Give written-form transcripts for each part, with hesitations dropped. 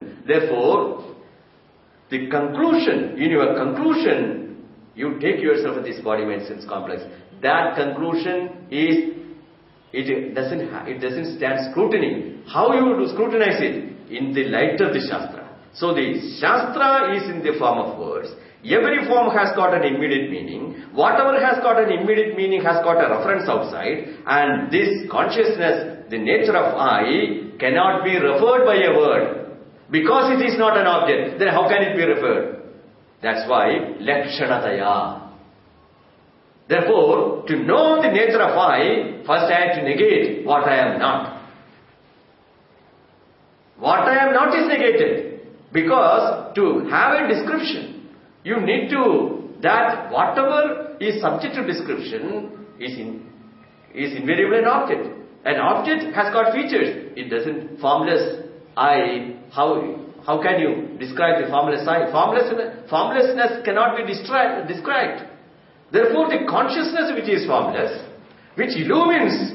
Therefore, the conclusion, in your conclusion, you take yourself at this body, mind, sense complex. That conclusion is, it doesn't stand scrutiny. How you do scrutinize it? In the light of the Shastra. So the Shastra is in the form of words. Every form has got an immediate meaning. Whatever has got an immediate meaning has got a reference outside. And this consciousness, the nature of I, cannot be referred by a word. Because it is not an object, then how can it be referred? That's why, Lakshanataya. Therefore, to know the nature of I, first I have to negate what I am not. What I am not is negated. Because to have a description, you need to, that whatever is subject to description is invariably an object. An object has got features. It doesn't, formless I, how can you describe the formless I? Formlessness cannot be described. Therefore, the consciousness which is formless, which illumines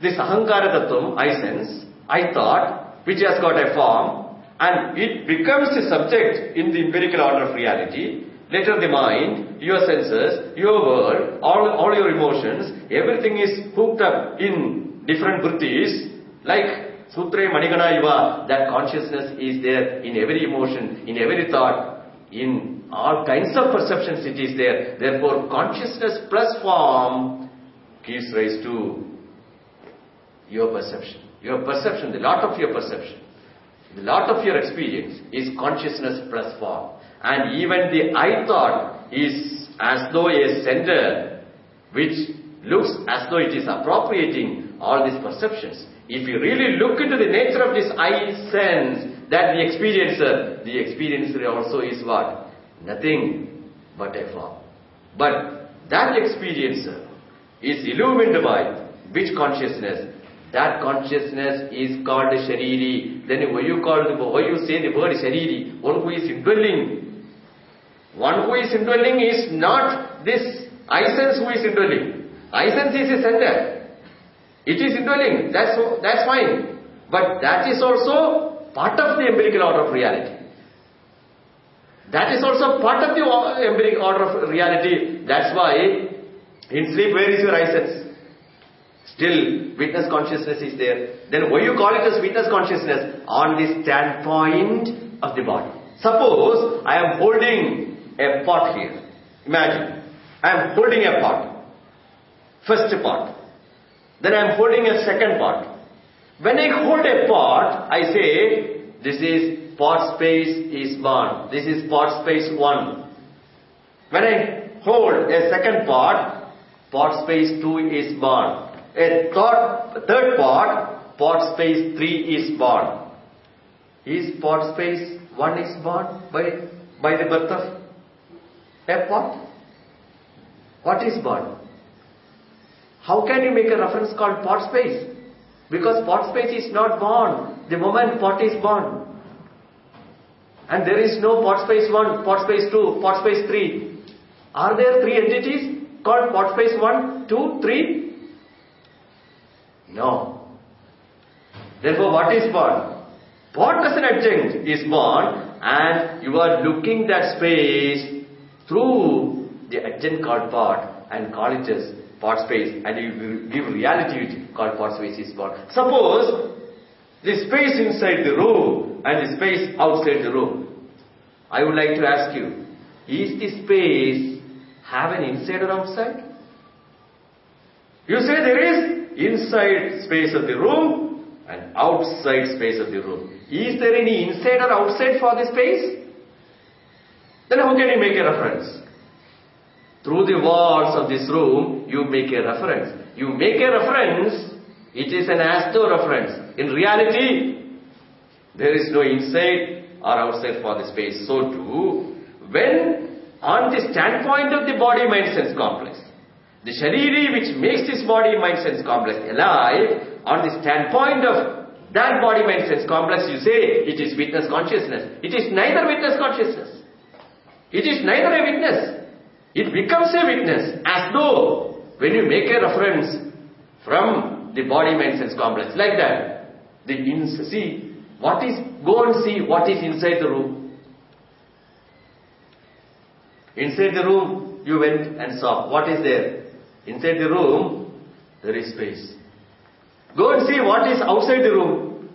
this ahankara tattvam, I sense, I thought, which has got a form, and it becomes a subject in the empirical order of reality. Later the mind, your senses, your world, all your emotions, everything is hooked up in different vrittis, like Sutre Manigana Iva, that consciousness is there in every emotion, in every thought, in all kinds of perceptions it is there. Therefore, consciousness plus form gives rise to your perception. Your perception, the lot of your perception, the lot of your experience is consciousness plus form. And even the I thought is as though a sender which looks as though it is appropriating all these perceptions. If you really look into the nature of this I sense, that the experiencer also is what? Nothing but a form. But that experiencer is illumined by which consciousness? That consciousness is called Shariri. Then why you say the word Shariri? One who is indwelling. One who is indwelling is not this I sense who is indwelling. I sense is a sender. It is indwelling, that's fine. But that is also part of the empirical order of reality. That is also part of the empirical order of reality. That's why, in sleep, where is your I sense? Still, witness consciousness is there. Then why you call it as witness consciousness? On the standpoint of the body. Suppose, I am holding a pot here. Imagine, I am holding a pot. First pot. Then I am holding a second pot. When I hold a pot, I say, this is pot space is 1. This is pot space 1. When I hold a second pot, pot space 2 is born. A third pot space 3 is born. Is pot space 1 is born by the birth of a pot? What is born? How can you make a reference called pot space? Because pot space is not born the moment pot is born. And there is no pot space 1, pot space 2, pot space 3. Are there 3 entities called pot space 1, 2, 3? No. Therefore, what is born? Pot as an adjunct is born, and you are looking that space through the adjunct called pot and call it as pot space, and you give reality to it called pot space is born. Suppose the space inside the room and the space outside the room. I would like to ask you, is the space have an inside or outside? You say there is inside space of the room and outside space of the room. Is there any inside or outside for the space? Then how can you make a reference? Through the walls of this room, you make a reference. You make a reference, it is an as though reference. In reality, there is no inside or outside for the space. So too, when on the standpoint of the body-mind-sense complex, the Shariri which makes this body-mind-sense complex alive, on the standpoint of that body-mind-sense complex, you say it is witness consciousness. It is neither witness consciousness. It is neither a witness. It becomes a witness as though when you make a reference from the body-mind-sense complex like that, see, Go and see what is inside the room. Inside the room, you went and saw. What is there? Inside the room, there is space. Go and see what is outside the room.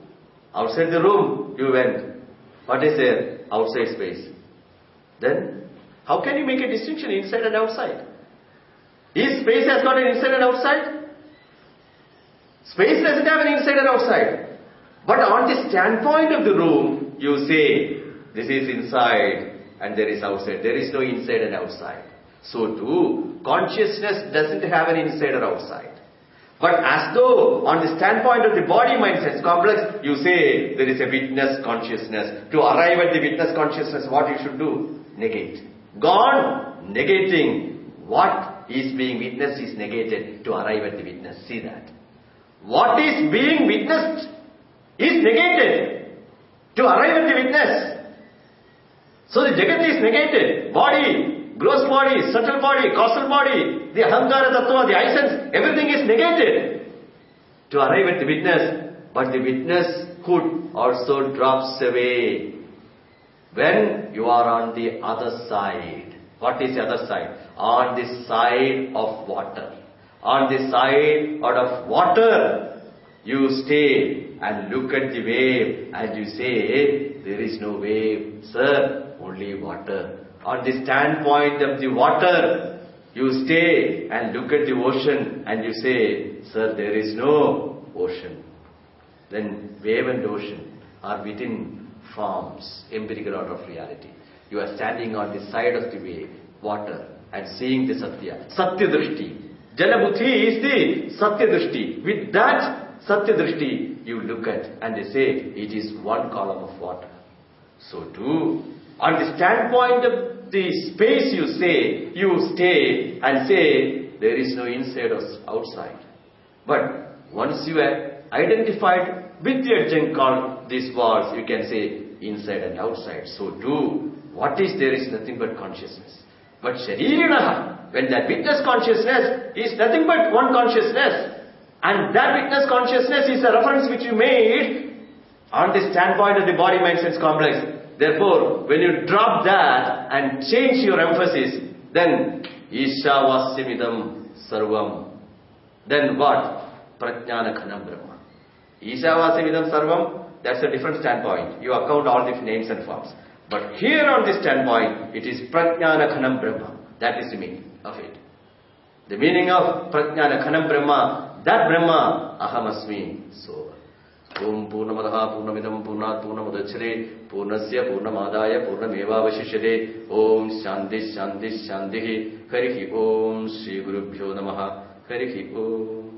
Outside the room, you went. What is there? Outside space. Then, how can you make a distinction inside and outside? Is space has got an inside and outside? Space doesn't have an inside and outside. But on the standpoint of the room, you say, this is inside and there is outside. There is no inside and outside. So too, consciousness doesn't have an inside or outside. But as though on the standpoint of the body-mind sense complex, you say there is a witness consciousness. To arrive at the witness consciousness, what you should do? Negate. Gone, negating. What is being witnessed is negated to arrive at the witness. See that. What is being witnessed is negated to arrive at the witness. So the Jagat is negated. Body, gross body, subtle body, causal body, the Ahankara Tattva, the I sense, everything is negated to arrive at the witness. But the witnesshood also drops away when you are on the other side. What is the other side? On the side of water. On the side out of water, you stay and look at the wave and you say, there is no wave, sir, only water. On the standpoint of the water, you stay and look at the ocean and you say, sir, there is no ocean. Then wave and ocean are within forms, empirical order of reality. You are standing on the side of the wave, water, and seeing the Satya. Satya Drishti. Jalabuddhi is the Satya Drishti. With that Satya Drishti, you look at and they say, it is one column of water. So too, on the standpoint of the space you stay and say, there is no inside or outside. But once you have identified with the adjunct called these walls, you can say inside and outside. So too, what is there is nothing but consciousness. But Sharirinaha, when that witness consciousness is nothing but one consciousness, and that witness consciousness is a reference which you made on the standpoint of the body-mind sense complex. Therefore, when you drop that and change your emphasis, then Ishavasimidam Sarvam. Then what? Prajnana Khanam Brahma. Ishavasimidam Sarvam, that's a different standpoint. You account all the names and forms. But here on this standpoint, it is Prajnana Khanam Brahma. That is the meaning of it. The meaning of Prajnana Khanam Brahma, that Brahma, Ahamasmi. So, Om Purnamadaha Purnamidam Purnat Purnamudachyate Purnasya Purnamadaya Purnamevavashishyate Om Shanti Shanti Shanti Harihi Om Shri Gurubhyo Namaha Harihi Om.